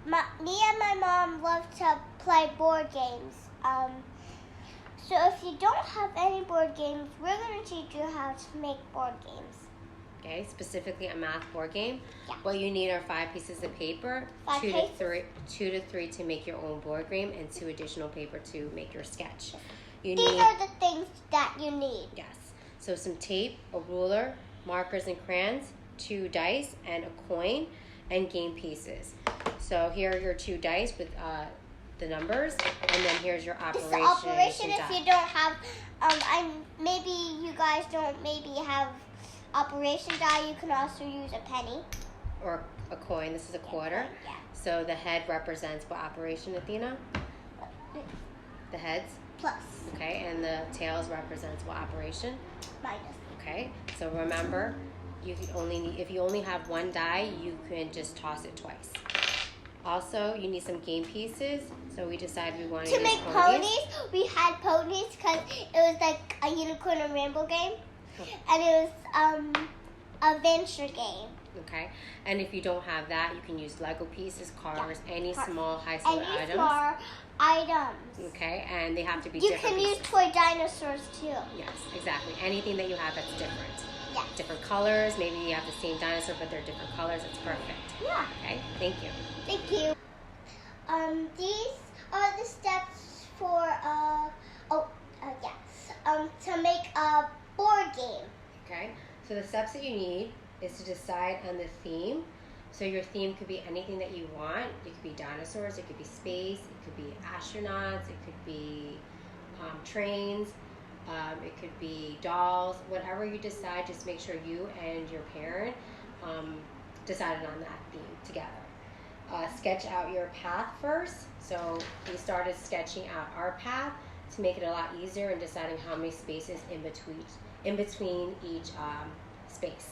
Me and my mom love to play board games. So if you don't have any board games, we're going to teach you how to make board games. Okay, specifically a math board game. Yeah. What you need are 5 pieces of paper, two to three to make your own board game, and 2 additional paper to make your sketch. These are the things that you need. Yes. So some tape, a ruler, markers and crayons, 2 dice, and a coin, and game pieces. So here are your 2 dice with the numbers, and then here's your operation. This is the operation if you don't have, maybe you guys don't have operation die. You can also use a penny. Or a coin. This is a quarter. Yeah. So the head represents what operation, Athena? The heads? Plus. Okay, and the tails represents what operation? Minus. Okay, so remember, if you only have 1 die, you can just toss it twice. Also, you need some game pieces. So we decided we wanted to make ponies. We had ponies because it was like a unicorn and rainbow game, and it was a venture game. Okay, and if you don't have that, you can use Lego pieces, cars, any small high school items. Any small items. Okay, and they have to be You different can pieces. use toy dinosaurs too. Yes, exactly. Anything that you have that's different. Yeah. Different colors. Maybe you have the same dinosaur, but they're different colors. It's perfect. Yeah. Okay, thank you. Thank you. These are the steps for to make a board game. Okay, so the steps that you need is to decide on the theme. So your theme could be anything that you want. It could be dinosaurs, it could be space, it could be astronauts, it could be trains, it could be dolls. Whatever you decide, just make sure you and your parent decided on that theme together. Sketch out your path first. So we started sketching out our path to make it a lot easier in deciding how many spaces in between each space.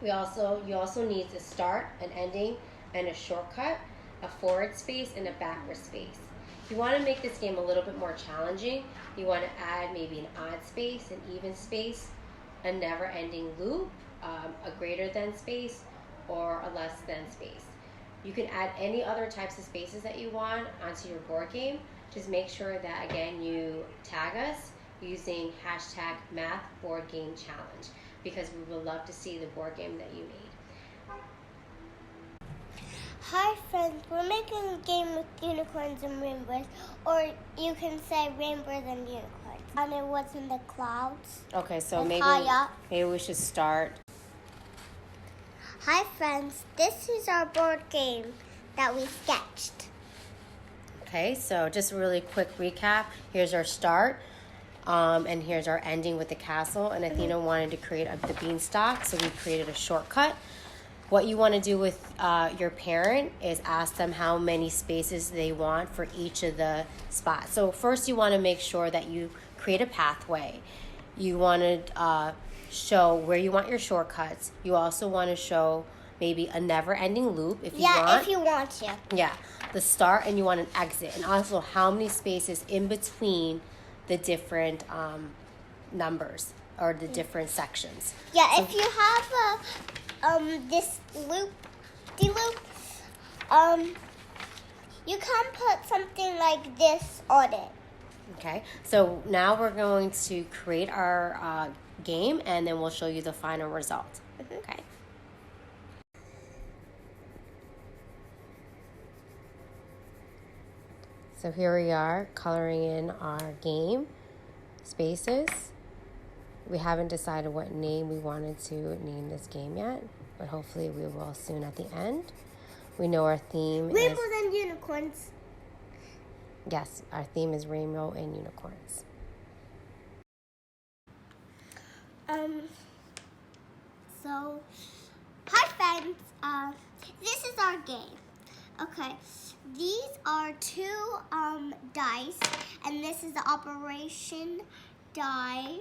You also need a start, an ending, and a shortcut, a forward space, and a backward space. If you want to make this game a little bit more challenging, you want to add maybe an odd space, an even space, a never-ending loop, a greater than space, or a less than space. You can add any other types of spaces that you want onto your board game. Just make sure that, again, you tag us using #MathBoardGameChallenge because we would love to see the board game that you made. Hi friends, we're making a game with unicorns and rainbows, or you can say rainbows and unicorns. And it was in the clouds. Okay, so maybe we should start. Hi friends, this is our board game that we sketched. Okay, so just a really quick recap. Here's our start, and here's our ending with the castle. And Athena wanted to create the beanstalk, so we created a shortcut. What you want to do with your parent is ask them how many spaces they want for each of the spots. So first you want to make sure that you create a pathway. You want to show where you want your shortcuts. You also want to show maybe a never-ending loop if you want. Yeah, if you want to. Yeah, the start, and you want an exit. And also how many spaces in between the different numbers or the different sections. Yeah, so, if you have this loop, you can put something like this on it. Okay, so now we're going to create our game, and then we'll show you the final result. Okay. So here we are coloring in our game spaces. We haven't decided what name we wanted to name this game yet, but hopefully we will soon at the end. We know our theme is... Rainbows and unicorns. Yes, our theme is rainbow and unicorns. So, hi friends, this is our game. Okay, these are 2 dice, and this is the operation die.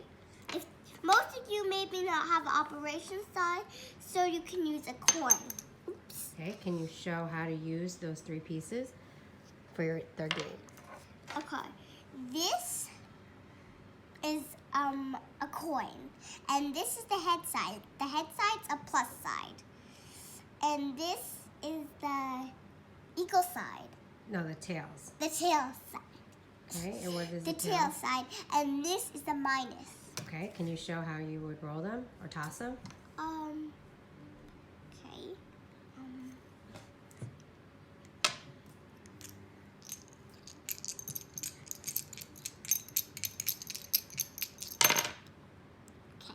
If most of you maybe not have an operations die, so you can use a coin. Oops. Okay, can you show how to use those 3 pieces for their game? Okay, this is a coin, and this is the head side. The head side's a plus side, and this is the eagle side. No, the tails. The tail side. Okay, and what is The the tail side. And this is the minus. Okay, can you show how you would roll them or toss them? Okay. Okay.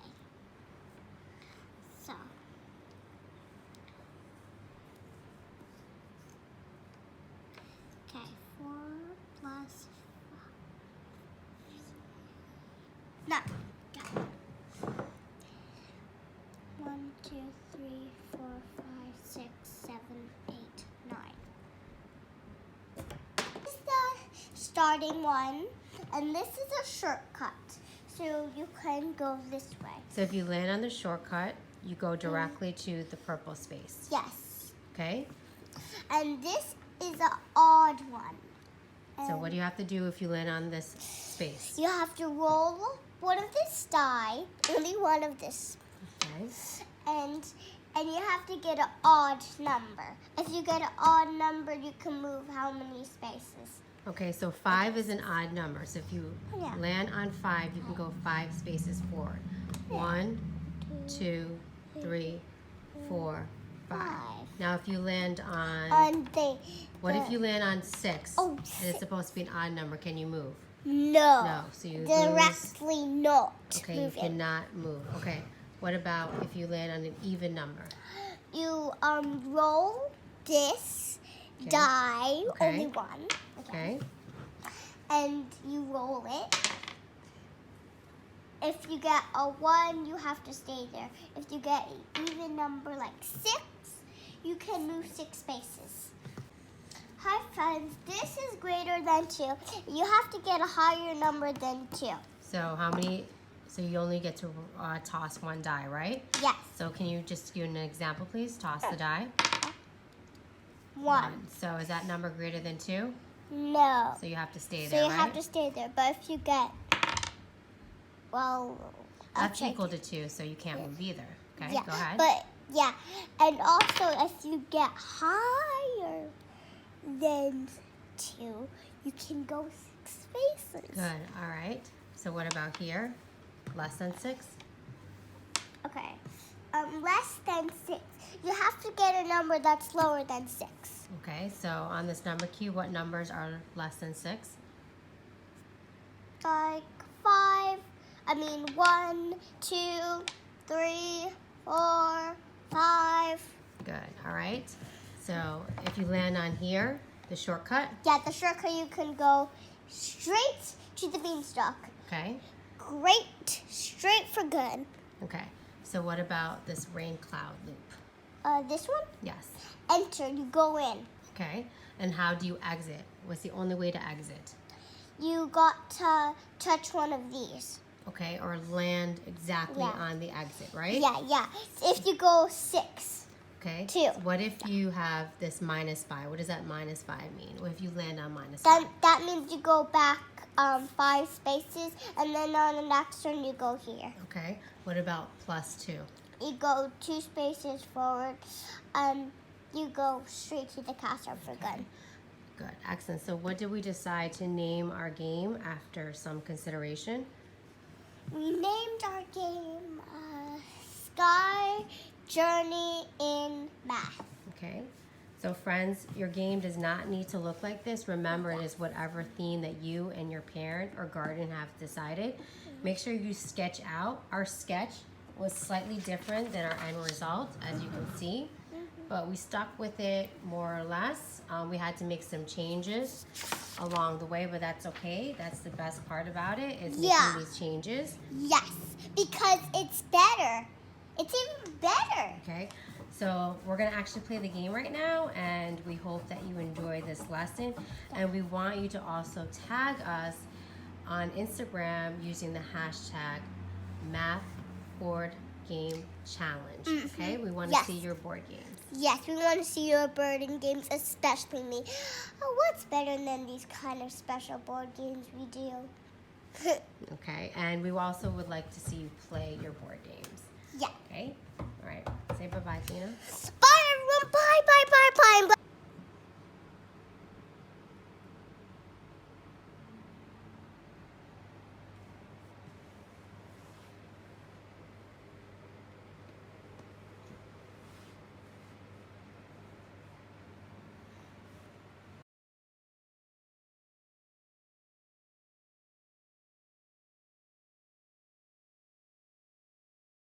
So. Okay, 4 plus 5. No. Okay. 1, 2, 3, 4, 5, 6, 7, 8, 9. This is the starting one, and this is a shortcut. So you can go this way. So if you land on the shortcut, you go directly to the purple space. Yes. Okay? And this is an odd one. So what do you have to do if you land on this space? You have to roll one of this die, only one of this, Okay. and you have to get an odd number. If you get an odd number, you can move how many spaces? Okay, so 5 is an odd number. So if you Yeah. land on 5, you can go 5 spaces forward. 1, 2, 3, 4, 5. 5. Now if you land on, And what if you land on 6? Oh, And it's 6. supposed to be an odd number. Can you move? No. No, so you lose. Directly not Okay, you moving. cannot move. Okay, what about if you land on an even number? You roll this Okay. die, Okay. only one. Okay, And you roll it. If you get a 1, you have to stay there. If you get an even number like 6, you can move 6 spaces. Hi friends, this is greater than 2. You have to get a higher number than 2. so how many, so you only get to toss one die, right? Yes, So can you just give an example, please? Toss the die. 1. So is that number greater than 2? No. So you have to stay So there, you right? have to stay there. But if you get, well, That's okay. equal to 2, so you can't move either. Okay, Yeah, go ahead. but yeah, and also if you get higher than 2, you can go 6 spaces. Good, all right. So what about here? Less than 6? Okay, less than 6. You have to get a number that's lower than 6. Okay, so on this number cube, what numbers are less than 6? Like 5. 1, 2, 3, 4, 5. Good, all right. So if you land on here, the shortcut, Yeah, the shortcut you can go straight to the beanstalk. okay? Great, straight for good. Okay, so what about this rain cloud loop? This one, Yes, enter, you go in. okay. And how do you exit? What's the only way to exit? You got to touch one of these. Okay, or land exactly Yeah. on the exit, right? Yeah. If you go 6. Okay. 2. What if you have this -5? What does that -5 mean? What if you land on -5? That means you go back 5 spaces, and then on the next one you go here. Okay. What about +2? You go 2 spaces forward, you go straight to the castle for good. Good. Excellent. So what did we decide to name our game after some consideration? We named our game Sky Journey in Math. Okay. So friends, your game does not need to look like this. Remember, it is whatever theme that you and your parent or guardian have decided. Make sure you sketch out. Our sketch was slightly different than our end result, as you can see. But we stuck with it more or less. We had to make some changes along the way, but that's okay. That's the best part about it, is making Yeah. these changes. Yes, because it's better. It's even better. Okay, so we're gonna actually play the game right now, and we hope that you enjoy this lesson. And we want you to also tag us on Instagram using the hashtag #MathBoardGameChallenge. Okay, we want to Yes. see your board games. Yes, we want to see your birding games, especially me. Oh, what's better than these kind of special board games we do? Okay, and we also would like to see you play your board games. Yeah. Okay, all right. Say bye-bye, Tina. Bye, everyone. Bye.